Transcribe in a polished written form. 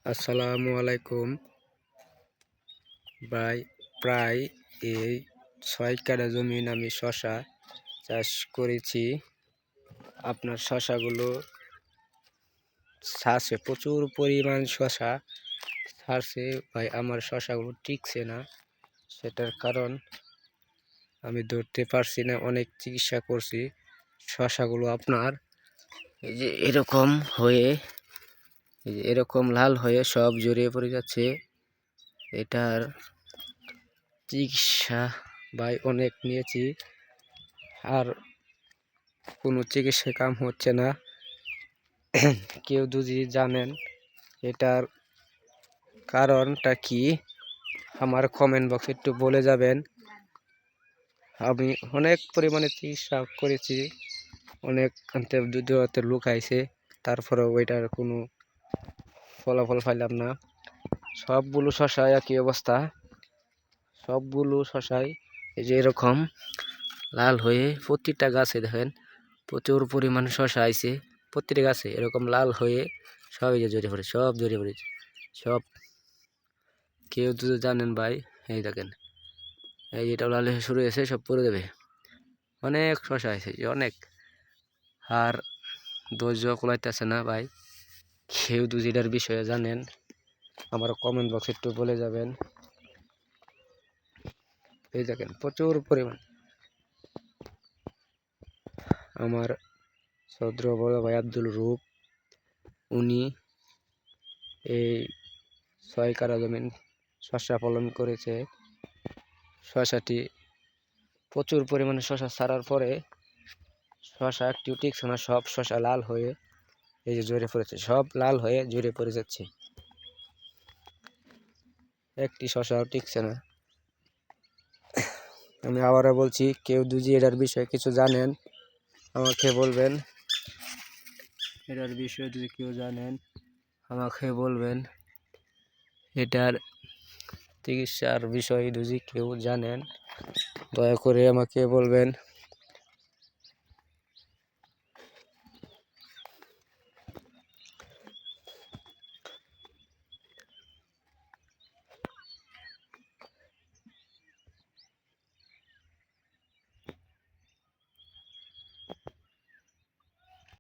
আসসালামু আলাইকুম ভাই। প্রায় এই 6 কাঠা জমিন আমি শশা চাষ করেছি। আপনার শশাগুলো ছাড়ছে, প্রচুর পরিমাণ শশা ছাড়ছে ভাই। আমার শশাগুলো টিকছে না, সেটার কারণ আমি ধরতে পারছি না। অনেক চিকিৎসা করছি, শশাগুলো আপনার এই যে এরকম হয়ে, এই যে এরকম লাল হয়ে সব জড়িয়ে পড়ে যাচ্ছে। এটার চিকিৎসা ভাই অনেক নিয়েছি, আর কোনো চিকিৎসা কাম হচ্ছে না। কেউ যদি জানেন এটার কারণটা কি, আমার কমেন্ট বক্সে একটু বলে যাবেন। আমি অনেক পরিমাণে চিকিৎসা করেছি, অনেক দূর লোক আইছে, তারপরেও ওইটার কোনো ফলাফল পাইলাম না। সবগুলো শশায় একই অবস্থা, সবগুলো শশায় এই যে এরকম লাল হয়ে প্রতিটা গাছে দেখেন প্রচুর পরিমাণে শশা আইছে। প্রতিটা গাছে এরকম লাল হয়ে সব এই যে জড়িয়ে পড়ে, সব জড়িয়ে পড়েছে সব। কেউ যদি জানেন ভাই, এই দেখেন এই যেটা লাল হয়ে শুরু হয়েছে, সব পড়ে দেবে। অনেক শশা আছে অনেক, আর ধৈর্য কুলাইতেছে না ভাই। কেউ যদি এটার বিষয়ে জানেন আমার কমেন্ট বক্সে একটু বলে যাবেন। এই দেখেন প্রচুর পরিমাণ। আমার সদ্র বড় ভাই আব্দুল রূপ, উনি এই 6 কাঠা জমিন শস্য পালন করেছে। শশাটি প্রচুর পরিমাণে শশা ছাড়ার পরে শশা একটিও টিকছে না, সব শশা লাল হয়ে এই যে জড়িয়ে পড়েছে, সব লাল হয়ে জড়িয়ে পড়ে যাচ্ছে, একটি শশাও টিকছে না। আমি আবারও বলছি, কেউ যদি এটার বিষয়ে কিছু জানেন আমাকে বলবেন। এটার বিষয়ে যদি কেউ জানেন আমাকে বলবেন। এটার চিকিৎসার বিষয়ে যদি কেউ জানেন দয়া করে আমাকে বলবেন।